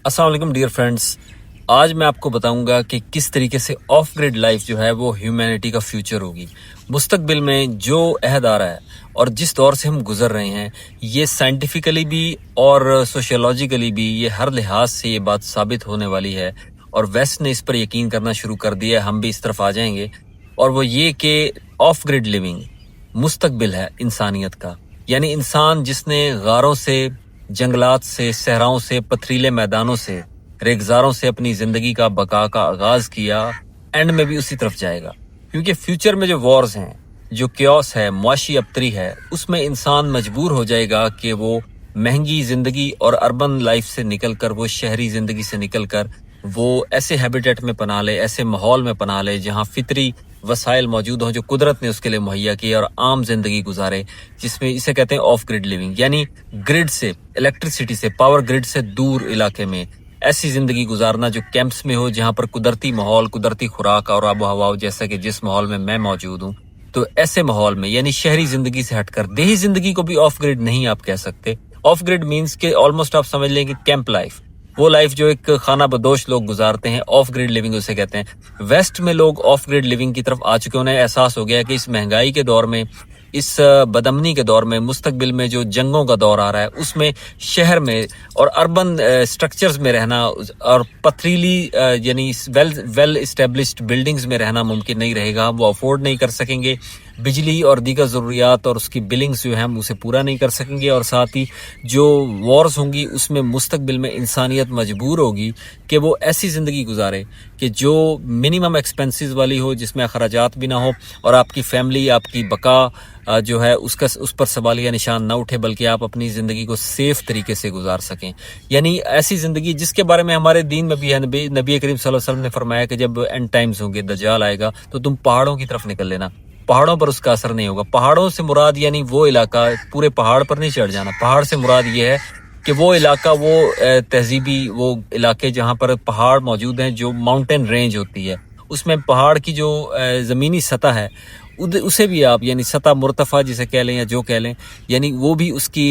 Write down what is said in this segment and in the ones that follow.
अस्सलाम वालेकुम dear friends. आज मैं आपको बताऊंगा कि किस तरीके से ऑफ ग्रिड लाइफ जो है वो ह्यूमैनिटी का फ्यूचर होगी। मुस्तकबिल में जो अहद आ रहा है और जिस दौर से हम गुजर रहे हैं, ये साइंटिफिकली भी और सोशियोलॉजिकली भी ये हर लिहाज से ये बात साबित होने वाली है और वेस्ट ने इस पर यकीन करना शुरू कर दिया है। हम भी इस तरफ आ जाएंगे और वो ये कि ऑफ ग्रिड लिविंग मुस्तकबिल है इंसानियत का। यानी इंसान जिसने गारों से, जंगलात से, सहराओं से, पथरीले मैदानों से, रेगजारों से अपनी जिंदगी का बका का आगाज किया, एंड में भी उसी तरफ जाएगा। क्योंकि फ्यूचर में जो वॉर्स हैं, जो क्योस है, मुआशी अबतरी है, उसमें इंसान मजबूर हो जाएगा कि वो महंगी जिंदगी और अर्बन लाइफ से निकलकर, वो शहरी जिंदगी से निकलकर वो ऐसे हैबिटेट में पना ले, ऐसे माहौल में पना ले जहाँ फितरी वसाइल मौजूद हों जो कुदरत ने उसके लिए मुहैया किए, और आम जिंदगी गुजारे, जिसमें इसे कहते हैं ऑफ ग्रिड लिविंग। यानी ग्रिड से, इलेक्ट्रिसिटी से, पावर ग्रिड से दूर इलाके में ऐसी जिंदगी गुजारना जो कैंप्स में हो, जहां पर कुदरती माहौल, कुदरती खुराक और आबो हवा हो, जैसा कि जिस माहौल में मैं मौजूद हूँ। तो ऐसे माहौल में, यानी शहरी जिंदगी से हटकर, देही जिंदगी को भी ऑफ ग्रिड नहीं आप कह सकते। ऑफ ग्रिड मीन्स के ऑलमोस्ट आप समझ लें कि कैंप लाइफ, वो लाइफ जो एक खाना बदोश लोग गुजारते हैं, ऑफ ग्रिड लिविंग उसे कहते हैं। वेस्ट में लोग ऑफ ग्रिड लिविंग की तरफ आ चुके हैं। उन्हें एहसास हो गया कि इस महंगाई के दौर में, इस बदअमनी के दौर में, मुस्तकबिल में जो जंगों का दौर आ रहा है, उसमें शहर में और अर्बन स्ट्रक्चर्स में रहना और पथरीली यानी वेल इस्टेब्लिश्ड बिल्डिंग्स में रहना मुमकिन नहीं रहेगा। वो अफोर्ड नहीं कर सकेंगे। बिजली और दीगर ज़रूरियात और उसकी बिलिंग्स जो है हम उसे पूरा नहीं कर सकेंगे। और साथ ही जो वॉर्स होंगी उसमें मुस्तकबिल में इंसानियत मजबूर होगी कि वो ऐसी ज़िंदगी गुजारे कि जो मिनिमम एक्सपेंसेस वाली हो, जिसमें अखराजात भी ना हो और आपकी फैमिली, आपकी बका जो है उसका उस पर सवालिया निशान ना उठे, बल्कि आप अपनी ज़िंदगी को सेफ तरीके से गुजार सकें। यानी ऐसी ज़िंदगी जिसके बारे में हमारे दीन में भी है। नबी करीम सल्लल्लाहु अलैहि वसल्लम ने फरमाया कि जब एंड टाइम्स होंगे, दज्जाल आएगा, तो तुम पहाड़ों की तरफ निकल लेना। पहाड़ों पर उसका असर नहीं होगा। पहाड़ों से मुराद यानी वो इलाका, पूरे पहाड़ पर नहीं चढ़ जाना। पहाड़ से मुराद ये है कि वो इलाका, वो तहजीबी वो इलाके जहाँ पर पहाड़ मौजूद हैं, जो माउंटेन रेंज होती है, उसमें पहाड़ की जो ज़मीनी सतह है उसे भी आप, यानी सतह मुर्तफ़ा जिसे कह लें या जो कह लें, यानी वो भी उसकी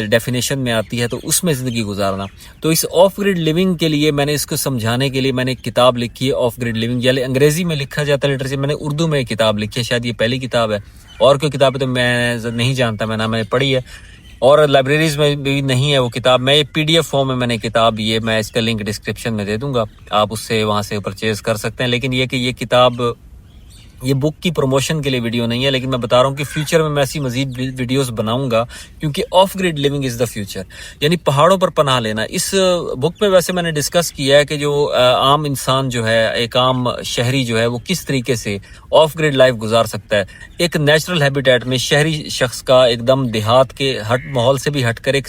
डेफिनेशन में आती है। तो उसमें ज़िंदगी गुजारना। तो इस ऑफ ग्रिड लिविंग के लिए मैंने इसको समझाने के लिए मैंने एक किताब लिखी है, ऑफ ग्रिड लिविंग। यानी अंग्रेज़ी में लिखा जाता है लिटरेचर, मैंने उर्दू में एक किताब लिखी है। शायद ये पहली किताब है, और कोई किताब है तो मैं नहीं जानता, मैंने पढ़ी है और लाइब्रेरीज में भी नहीं है वो किताब। मैं ये PDF फॉर्म में मैंने किताब, ये मैं इसका लिंक डिस्क्रिप्शन में दे दूंगा, आप उससे वहाँ से परचेज कर सकते हैं। लेकिन ये कि ये किताब, ये बुक की प्रमोशन के लिए वीडियो नहीं है, लेकिन मैं बता रहा हूँ कि फ्यूचर में मैं ऐसी मजीद वीडियोस बनाऊंगा, क्योंकि of grid living is the future. यानी पहाड़ों पर पनाह लेना। इस बुक में वैसे मैंने डिस्कस किया है कि जो आम इंसान जो है, एक आम शहरी जो है, वो किस तरीके से ऑफ ग्रिड लाइफ गुजार सकता है। एक नेचुरल हैबिटेट में शहरी शख्स का एकदम देहात के माहौल से भी हटकर एक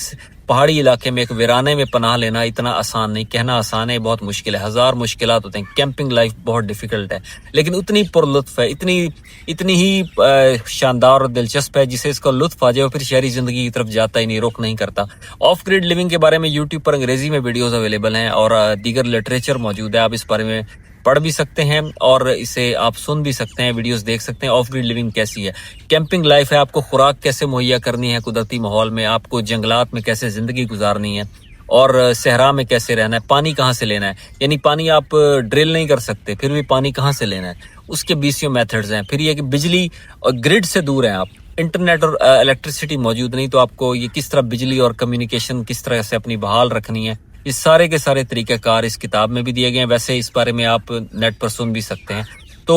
पहाड़ी इलाके में, एक वीराने में पनाह लेना इतना आसान नहीं। कहना आसान है, बहुत मुश्किल है। हजार मुश्किलात होते हैं। कैंपिंग लाइफ बहुत डिफिकल्ट है, लेकिन उतनी पुरलुत्फ है, इतनी ही शानदार और दिलचस्प है, जिसे इसका लुत्फ आ जाए और फिर शहरी जिंदगी की तरफ जाता ही नहीं, रुख नहीं करता। ऑफ ग्रिड लिविंग के बारे में यूट्यूब पर अंग्रेजी में वीडियोज अवेलेबल हैं और दीगर लिटरेचर मौजूद है। आप इस बारे में पढ़ भी सकते हैं और इसे आप सुन भी सकते हैं, वीडियोस देख सकते हैं। ऑफ ग्रिड लिविंग कैसी है, कैंपिंग लाइफ है, आपको खुराक कैसे मुहैया करनी है कुदरती माहौल में, आपको जंगलात में कैसे जिंदगी गुजारनी है, और सहरा में कैसे रहना है, पानी कहाँ से लेना है। यानी पानी आप ड्रिल नहीं कर सकते, फिर भी पानी कहाँ से लेना है, उसके 20 मेथड्स हैं। फिर ये कि बिजली और ग्रिड से दूर हैं आप, इंटरनेट और इलेक्ट्रिसिटी मौजूद नहीं, तो आपको ये किस तरह बिजली और कम्युनिकेशन किस तरह से अपनी बहाल रखनी है, इस सारे के सारे तरीक़ाकार इस किताब में भी दिए गए हैं। वैसे इस बारे में आप नेट पर सुन भी सकते हैं। तो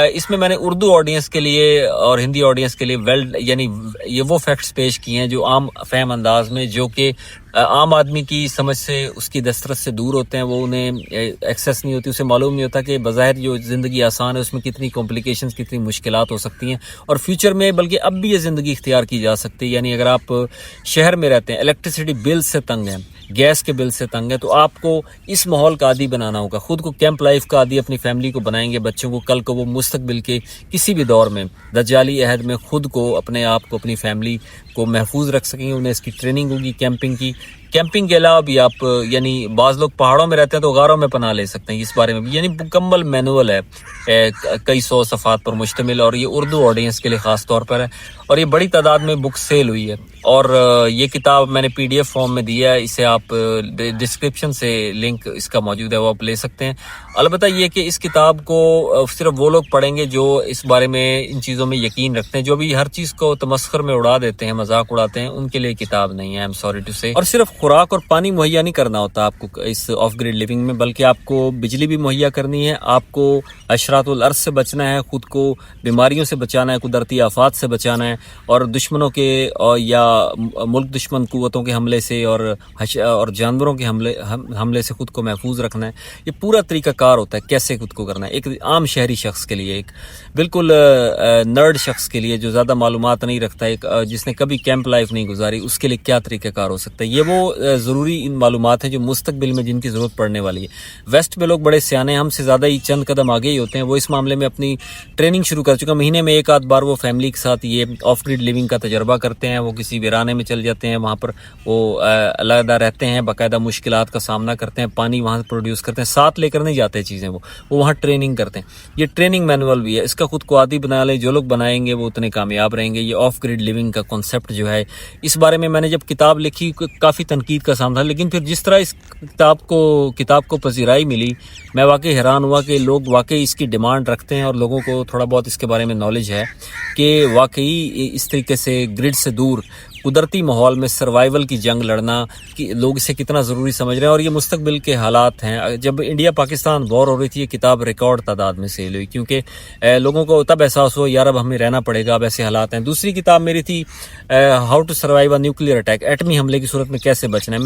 इसमें मैंने उर्दू ऑडियंस के लिए और हिंदी ऑडियंस के लिए यानी ये वो फैक्ट्स पेश किए हैं जो आम फहम अंदाज में, जो कि आम आदमी की समझ से, उसकी दस्तरस से दूर होते हैं, वो उन्हें एक्सेस नहीं होती, उसे मालूम नहीं होता कि बज़ाहिर जो ज़िंदगी आसान है उसमें कितनी कॉम्प्लिकेशंस, कितनी मुश्किलात हो सकती हैं, और फ्यूचर में बल्कि अब भी ये ज़िंदगी इख्तियार की जा सकती है। यानी अगर आप शहर में रहते हैं, इलेक्ट्रिसिटी बिल से तंग हैं, गैस के बिल से तंग है, तो आपको इस माहौल का आदी बनाना होगा। खुद को कैंप लाइफ का आदी अपनी फैमिली को बनाएंगे, बच्चों को, कल को वो मुस्तकबिल के किसी भी दौर में दज्जाली अहद में खुद को, अपने आप को, अपनी फैमिली को महफूज रख सकेंगे। उन्हें इसकी ट्रेनिंग होगी कैंपिंग की, कैंपिंग के अलावा भी आप यानी बाज़ लोग पहाड़ों में रहते हैं तो गारों में पनाह ले सकते हैं, इस बारे में भी यानी मुकम्मल मैनुअल है, कई 100 सफ़ात पर मुश्तमिल, और ये उर्दू ऑडियंस के लिए ख़ास तौर पर है और ये बड़ी तादाद में बुक सेल हुई है। और ये किताब मैंने PDF फॉर्म में दिया है, इसे आप डिस्क्रिप्शन से लिंक इसका मौजूद है, वो आप ले सकते हैं। अलबत्ता ये कि इस किताब को सिर्फ वो लोग पढ़ेंगे जो इस बारे में इन चीज़ों में यकीन रखते हैं, जो भी हर चीज़ को तमस्खुर में उड़ा देते हैं, मजाक उड़ाते हैं, उनके लिए किताब नहीं है, आई एम सॉरी टू से। और सिर्फ खुराक और पानी मुहैया नहीं करना होता आपको इस ऑफ ग्रिड लिविंग में, बल्कि आपको बिजली भी मुहैया करनी है, आपको अशरातुल अर्ज़ से बचना है, खुद को बीमारियों से बचाना है, कुदरती आफात से बचाना है, और दुश्मनों के या मुल्क दुश्मन कुव्वतों के हमले से और जानवरों के हमले से खुद को महफूज रखना है। ये पूरा तरीकाकार होता है कैसे खुद को करना है। एक आम शहरी शख्स के लिए, एक बिल्कुल नर्ड शख्स के लिए जो ज़्यादा मालूमात नहीं रखता, एक जिसने कभी कैंप लाइफ नहीं गुजारी, उसके लिए क्या तरीक़ाकार हो सकता है। ये वो ज़रूरी इन मालूमात हैं जो मुस्तकबिल में जिनकी ज़रूरत पड़ने वाली है। वेस्ट में लोग बड़े सियाने, हमसे ज़्यादा ही चंद कदम आगे ही होते हैं, वो इस मामले में अपनी ट्रेनिंग शुरू कर चुका। महीने में एक आध बार वो फैमिली के साथ ये ऑफ ग्रिड लिविंग का तजर्बा करते हैं, वो किसी वीराने में चल जाते हैं, वहाँ पर वो अलग रहते हैं, बाकायदा मुश्किलात का सामना करते हैं, पानी वहाँ से प्रोड्यूस करते हैं, साथ लेकर नहीं जाते चीज़ें, वो वहाँ ट्रेनिंग करते हैं। ये ट्रेनिंग मैनुअल भी है, इसका खुद को आदी बना ले, जो लोग बनाएंगे वो उतने कामयाब रहेंगे। ये ऑफ ग्रिड लिविंग का कॉन्सेप्ट जो है, इस बारे में मैंने जब किताब लिखी काफ़ी तनकीद का सामना था, लेकिन फिर जिस तरह इस किताब को पजीराई मिली, मैं वाकई हैरान हुआ कि लोग वाकई इसकी डिमांड रखते हैं और लोगों को थोड़ा बहुत इसके बारे में नॉलेज है कि वाकई इस तरीके से ग्रिड से दूर कुदरती माहौल में सर्वाइवल की जंग लड़ना कि लोग इसे कितना ज़रूरी समझ रहे हैं। और ये मुस्तकबिल के हालात हैं। जब इंडिया पाकिस्तान वॉर हो रही थी, ये किताब रिकॉर्ड तादाद में सेल हुई, क्योंकि लोगों को तब एहसास हुआ यार अब हमें रहना पड़ेगा, अब ऐसे हालात हैं। दूसरी किताब मेरी थी how to survive a nuclear attack, एटमी हमले की सूरत में कैसे बचना है।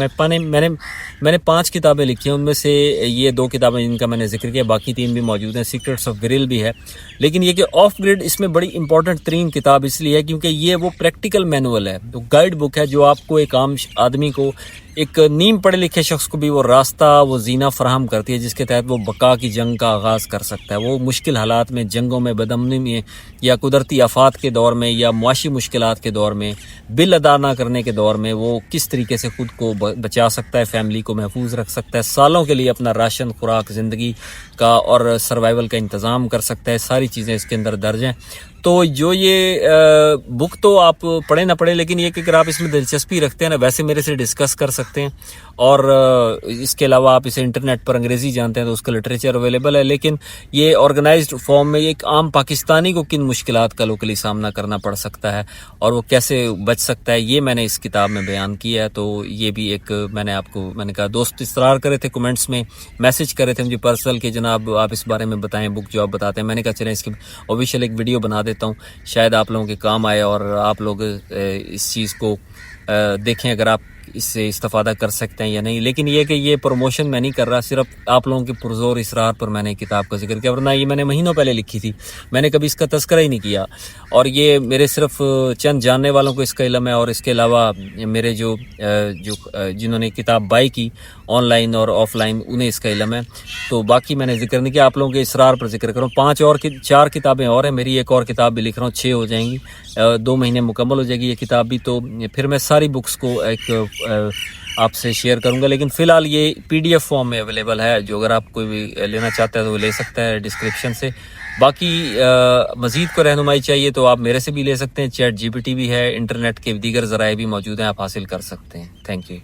मैंने 5 किताबें लिखी हैं, उनमें से ये 2 किताबें जिनका मैंने जिक्र किया, बाकी 3 भी मौजूद हैं। सीक्रेट्स ऑफ ग्रिल भी है, लेकिन ये कि ऑफ ग्रिड इसमें बड़ी इंपॉर्टेंट 3 किताब इसलिए है क्योंकि ये वो प्रैक्टिकल मैनुअल है, तो गाइड बुक है जो आपको एक आम आदमी को, एक नीम पढ़े लिखे शख्स को भी वो रास्ता, वो जीना फराहम करती है जिसके तहत वो बका की जंग का आगाज़ कर सकता है। वो मुश्किल हालात में, जंगों में, बदअमनी में, या कुदरती आफात के दौर में, या मुआशी मुश्किलात के दौर में, बिल अदा ना करने के दौर में वो किस तरीके से खुद को बचा सकता है, फैमिली को महफूज रख सकता है, सालों के लिए अपना राशन, खुराक, ज़िंदगी का और सर्वाइवल का इंतज़ाम कर सकता है। सारी चीज़ें इसके अंदर दर्ज हैं। तो जो ये बुक तो आप पढ़े ना पढ़े, लेकिन ये कि अगर आप इसमें दिलचस्पी रखते हैं ना, वैसे मेरे से डिस्कस कर सकते हैं। और इसके अलावा आप इसे इंटरनेट पर अंग्रेज़ी जानते हैं तो उसका लिटरेचर अवेलेबल है, लेकिन ये ऑर्गेनाइज्ड फॉर्म में एक आम पाकिस्तानी को किन मुश्किलात का लोकली सामना करना पड़ सकता है और वो कैसे बच सकता है, ये मैंने इस किताब में बयान किया है। तो ये भी एक मैंने कहा, दोस्त इसरार करे थे, कमेंट्स में मैसेज करे थे मुझे पर्सनल कि जनाब आप इस बारे में बताएं, बुक जो आप बताते हैं। मैंने कहा चलें इसकी ऑफिशियल एक वीडियो बना देता हूँ, शायद आप लोगों के काम आए और आप लोग इस चीज़ को देखें अगर आप इससे इस्तेफादा कर सकते हैं या नहीं। लेकिन ये कि ये प्रमोशन मैं नहीं कर रहा, सिर्फ आप लोगों के पुरजोर इसरार पर मैंने किताब का जिक्र किया, वरना ये मैंने महीनों पहले लिखी थी, मैंने कभी इसका तस्करा ही नहीं किया। और ये मेरे सिर्फ चंद जानने वालों को इसका इल्म है, और इसके अलावा मेरे जो जिन्होंने किताब बाई की ऑनलाइन और ऑफलाइन, उन्हें इसका इल्म है। तो बाकी मैंने जिक्र नहीं किया, आप लोगों के इसरार पर जिक्र करूँ। 4 किताबें और हैं मेरी, एक और किताब भी लिख रहा हूँ, 6 हो जाएंगी, 2 महीने मुकम्मल हो जाएगी ये किताब भी। तो फिर मैं सारी बुक्स को एक आपसे शेयर करूंगा, लेकिन फ़िलहाल ये PDF फॉर्म में अवेलेबल है, जो अगर आप कोई भी लेना चाहता है तो वो ले सकता है डिस्क्रिप्शन से। बाकी मज़ीद को रहनुमाई चाहिए तो आप मेरे से भी ले सकते हैं, ChatGPT भी है, इंटरनेट के दीगर ज़राए भी मौजूद हैं, आप हासिल कर सकते हैं। Thank you.